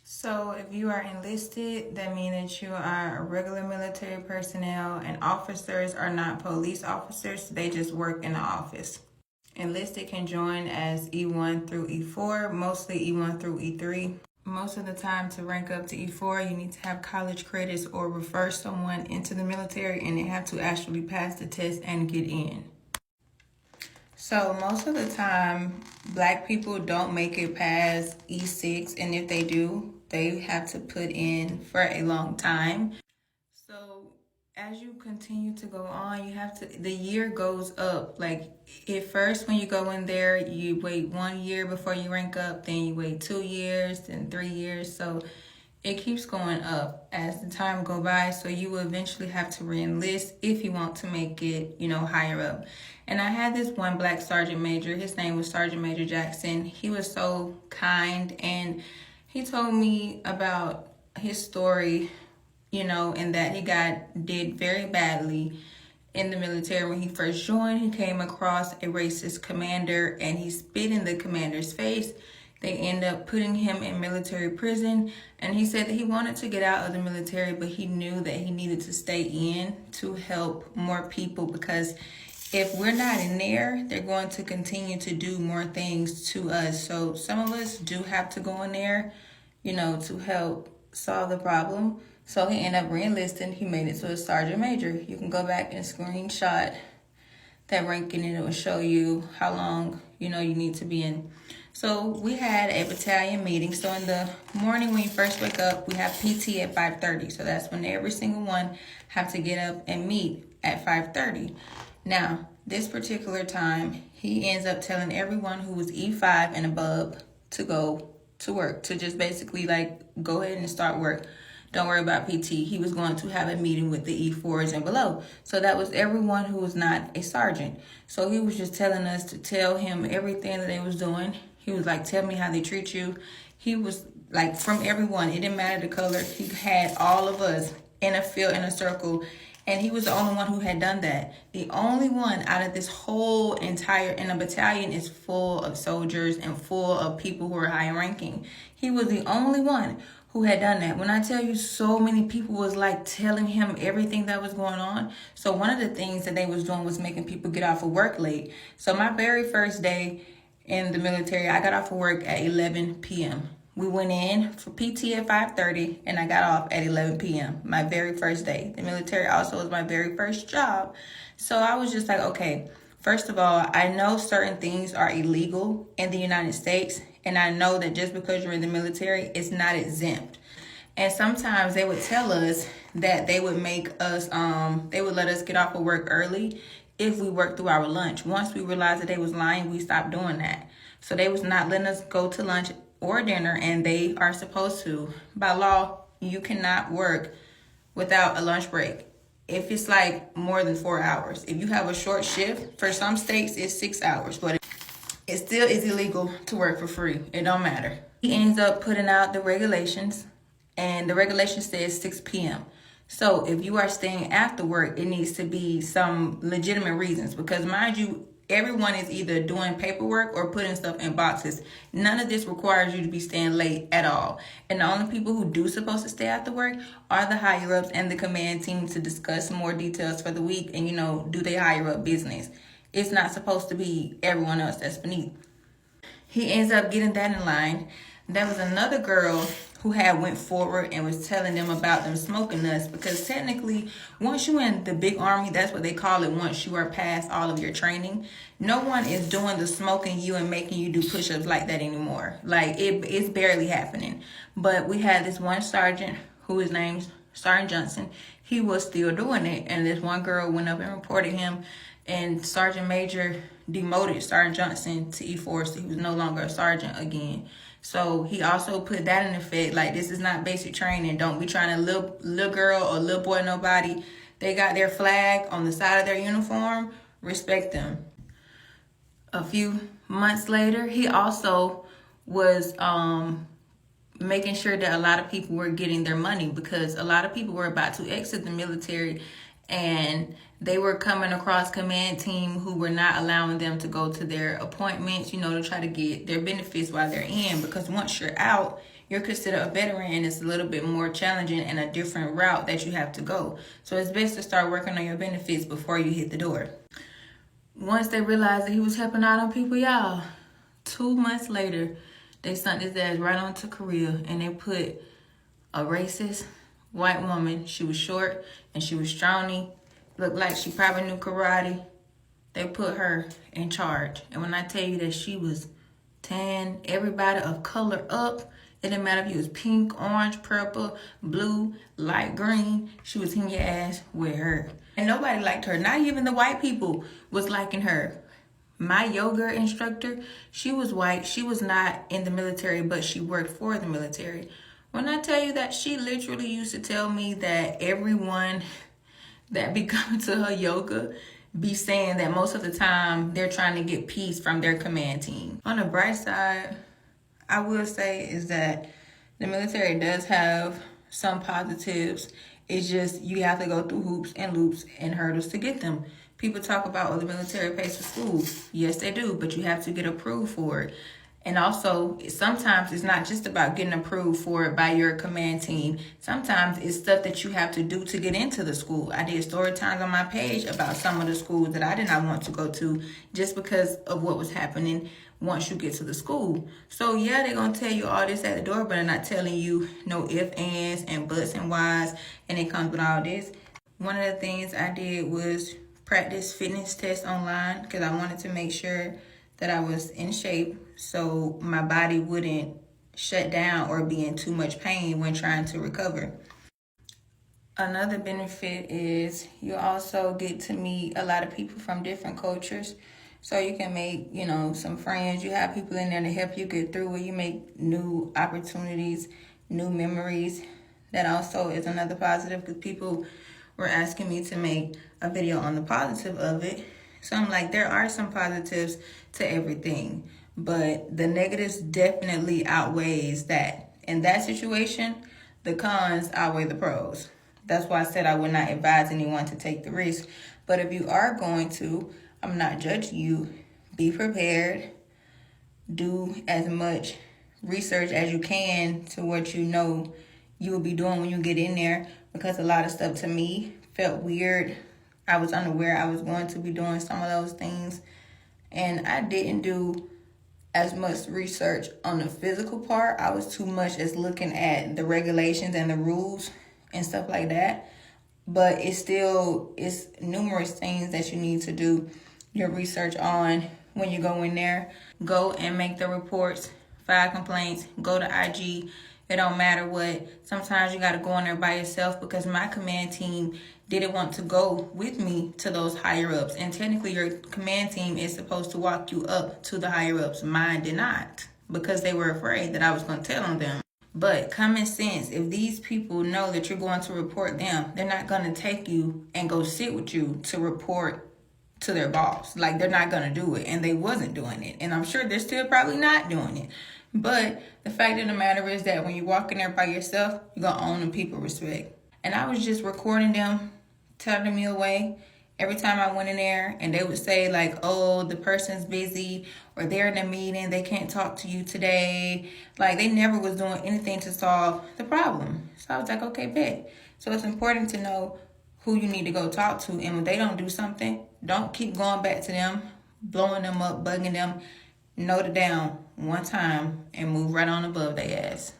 So if you are enlisted, that means that you are a regular military personnel, and officers are not police officers. They just work in the office. Enlisted can join as E1 through E4, mostly E1 through E3. Most of the time, to rank up to E4, you need to have college credits or refer someone into the military, and they have to actually pass the test and get in. So most of the time, Black people don't make it past E6, and if they do, they have to put in for a long time. So as you continue to go on, the year goes up. Like at first when you go in there, you wait 1 year before you rank up, then you wait 2 years, then 3 years. So it keeps going up as the time go by. So you will eventually have to re-enlist if you want to make it, higher up. And I had this one Black sergeant major. His name was Sergeant Major Jackson. He was so kind, and he told me about his story, and that he did very badly in the military. When he first joined, he came across a racist commander, and he spit in the commander's face. They end up putting him in military prison, and he said that he wanted to get out of the military, but he knew that he needed to stay in to help more people, because if we're not in there, they're going to continue to do more things to us. So some of us do have to go in there, to help solve the problem. So he ended up re-enlisting. He made it to a sergeant major. You can go back and screenshot that ranking, and it will show you how long, you need to be in. So we had a battalion meeting. So in the morning when you first wake up, we have PT at 5:30. So that's when every single one have to get up and meet at 5:30. Now, this particular time, he ends up telling everyone who was E5 and above to go to work, to just basically go ahead and start work. Don't worry about PT. He was going to have a meeting with the E4s and below. So that was everyone who was not a sergeant. So he was just telling us to tell him everything that they was doing. He was like, tell me how they treat you. He was like, from everyone. It didn't matter the color. He had all of us in a field, in a circle. And he was the only one who had done that. The only one out of this whole entire, and a battalion is full of soldiers and full of people who are high ranking. He was the only one who had done that. When I tell you, so many people was telling him everything that was going on. So one of the things that they was doing was making people get off of work late. So my very first day in the military, I got off of work at 11 p.m. We went in for PT at 5:30, and I got off at 11 p.m. My very first day. The military also was my very first job. So I was just like, okay, first of all, I know certain things are illegal in the United States, and I know that just because you're in the military, it's not exempt. And sometimes they would tell us that they would make us, they would let us get off of work early if we worked through our lunch. Once we realized that they was lying, we stopped doing that. So they was not letting us go to lunch or dinner, and they are supposed to. By law, you cannot work without a lunch break if it's more than 4 hours. If you have a short shift, for some states it's 6 hours, but it still is illegal to work for free. It don't matter. He ends up putting out the regulations, and the regulation says 6 p.m. So if you are staying after work, it needs to be some legitimate reasons, because mind you, everyone is either doing paperwork or putting stuff in boxes. None of this requires you to be staying late at all. And the only people who do supposed to stay after work are the higher ups and the command team to discuss more details for the week and, do their higher up business. It's not supposed to be everyone else that's beneath. He ends up getting that in line. There was another girl who had went forward and was telling them about them smoking nuts, because technically, once you're in the big army, that's what they call it, once you are past all of your training, no one is doing the smoking you and making you do push-ups like that anymore. It's barely happening. But we had this one sergeant who is named Sergeant Johnson. He was still doing it, and this one girl went up and reported him, and Sergeant Major demoted Sergeant Johnson to E4, so he was no longer a sergeant again. So he also put that in effect, this is not basic training. Don't be trying to little girl or little boy nobody. They got their flag on the side of their uniform. Respect them. A few months later, he also was making sure that a lot of people were getting their money, because a lot of people were about to exit the military, and they were coming across command team who were not allowing them to go to their appointments, to try to get their benefits while they're in. Because once you're out, you're considered a veteran and it's a little bit more challenging and a different route that you have to go. So it's best to start working on your benefits before you hit the door. Once they realized that he was helping out on people, y'all, 2 months later, they sent his ass right on to Korea, and they put a racist white woman. She was short and she was scrawny, looked like she probably knew karate. They put her in charge. And when I tell you that she was tan, everybody of color up, it didn't matter if you was pink, orange, purple, blue, light green, she was in your ass with her. And nobody liked her. Not even the white people was liking her. My yoga instructor, she was white. She was not in the military, but she worked for the military. When I tell you that, she literally used to tell me that everyone that be coming to her yoga be saying that most of the time they're trying to get peace from their command team. On the bright side, I will say is that the military does have some positives. It's just you have to go through hoops and loops and hurdles to get them. People talk about, oh, the military pays for school. Yes, they do, but you have to get approved for it. And also, sometimes it's not just about getting approved for it by your command team. Sometimes it's stuff that you have to do to get into the school. I did story times on my page about some of the schools that I did not want to go to just because of what was happening once you get to the school. So yeah, they're going to tell you all this at the door, but they're not telling you no ifs, ands, and buts, and whys, and it comes with all this. One of the things I did was practice fitness tests online because I wanted to make sure that I was in shape so my body wouldn't shut down or be in too much pain when trying to recover. Another benefit is you also get to meet a lot of people from different cultures. So you can make, some friends. You have people in there to help you get through it. You make new opportunities, new memories. That also is another positive because people were asking me to make a video on the positive of it. So I'm like, there are some positives to everything, but the negatives definitely outweighs that. In that situation, the cons outweigh the pros. That's why I said I would not advise anyone to take the risk. But if you are going to, I'm not judging you. Be prepared. Do as much research as you can to what you know you will be doing when you get in there, because a lot of stuff to me felt weird. I was unaware I was going to be doing some of those things, and I didn't do as much research on the physical part. I was too much as looking at the regulations and the rules and stuff like that. But it's numerous things that you need to do your research on when you go in there. Go and make the reports, file complaints, go to IG. It don't matter what. Sometimes you got to go in there by yourself because my command team didn't want to go with me to those higher ups. And technically your command team is supposed to walk you up to the higher ups. Mine did not because they were afraid that I was going to tell on them. But common sense, if these people know that you're going to report them, they're not going to take you and go sit with you to report to their boss. Like, they're not going to do it. And they wasn't doing it. And I'm sure they're still probably not doing it. But the fact of the matter is that when you walk in there by yourself, you're going to own them people respect. And I was just recording them, telling me away every time I went in there, and they would say like, oh, the person's busy or they're in a meeting, they can't talk to you today. Like, they never was doing anything to solve the problem. So I was like, okay, bet. So it's important to know who you need to go talk to. And when they don't do something, don't keep going back to them, blowing them up, bugging them. Note it down one time and move right on above their ass.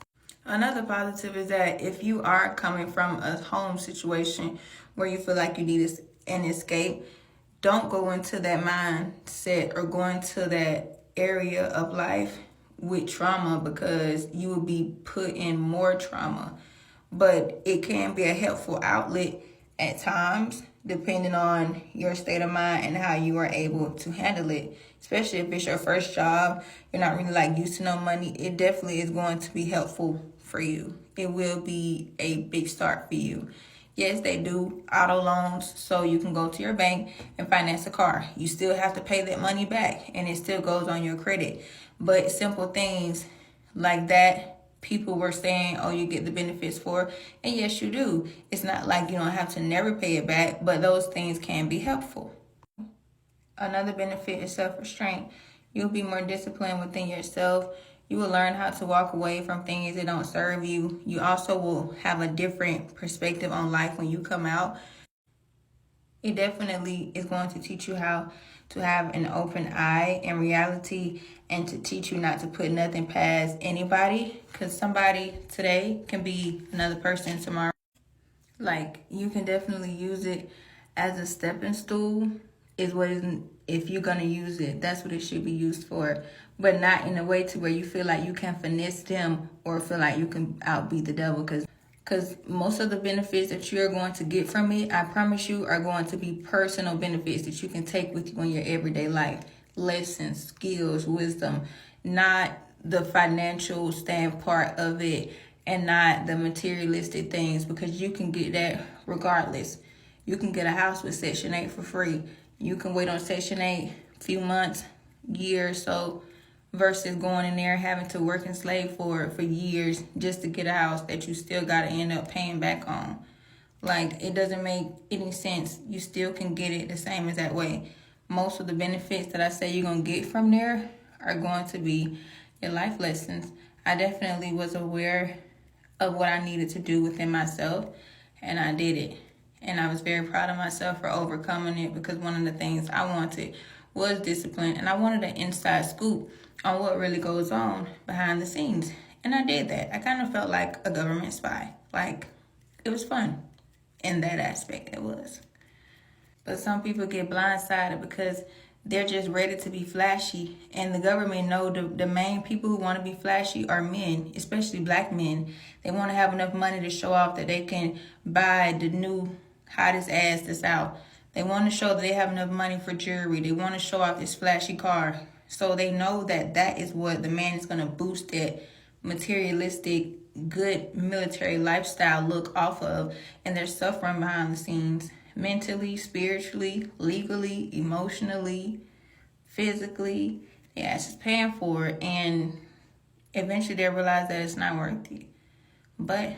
Another positive is that if you are coming from a home situation where you feel like you need an escape, don't go into that mindset or go into that area of life with trauma, because you will be put in more trauma. But it can be a helpful outlet at times, depending on your state of mind and how you are able to handle it. Especially if it's your first job, you're not really used to no money, it definitely is going to be helpful for you. It will be a big start for you. Yes, they do auto loans, so you can go to your bank and finance a car. You still have to pay that money back, and it still goes on your credit. But simple things like that, people were saying, oh, you get the benefits for, and yes, you do. It's not like you don't have to never pay it back, but those things can be helpful. Another benefit is self-restraint. You'll be more disciplined within yourself. You will learn how to walk away from things that don't serve you. You also will have a different perspective on life when you come out. It definitely is going to teach you how to have an open eye in reality, and to teach you not to put nothing past anybody, because somebody today can be another person tomorrow. Like, you can definitely use it as a stepping stool, is what is, if you're gonna use it, that's what it should be used for. But not in a way to where you feel like you can finesse them or feel like you can outbeat the devil, because most of the benefits that you're going to get from it, I promise you, are going to be personal benefits that you can take with you in your everyday life. Lessons, skills, wisdom, not the financial stand part of it, and not the materialistic things, because you can get that regardless. You can get a house with Section 8 for free. You can wait on Section 8 a few months, years, so versus going in there having to work and slave for years just to get a house that you still got to end up paying back on. Like, it doesn't make any sense. You still can get it the same as that way. Most of the benefits that I say you're going to get from there are going to be your life lessons. I definitely was aware of what I needed to do within myself, and I did it. And I was very proud of myself for overcoming it, because one of the things I wanted was discipline, and I wanted an inside scoop on what really goes on behind the scenes. And I did that. I kind of felt like a government spy. Like, it was fun in that aspect. It was. But some people get blindsided because they're just ready to be flashy. And the government know the main people who want to be flashy are men, especially black men. They want to have enough money to show off that they can buy the new hottest ass that's out. They want to show that they have enough money for jewelry. They want to show off this flashy car. So they know that that is what the man is going to boost that materialistic, good military lifestyle look off of. And they're suffering behind the scenes, mentally, spiritually, legally, emotionally, physically. The ass is paying for it. And eventually they'll realize that it's not worth it. But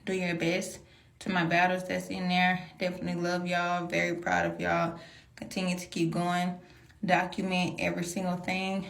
do your best. To my battles that's in there, definitely love y'all. Very proud of y'all. Continue to keep going. Document every single thing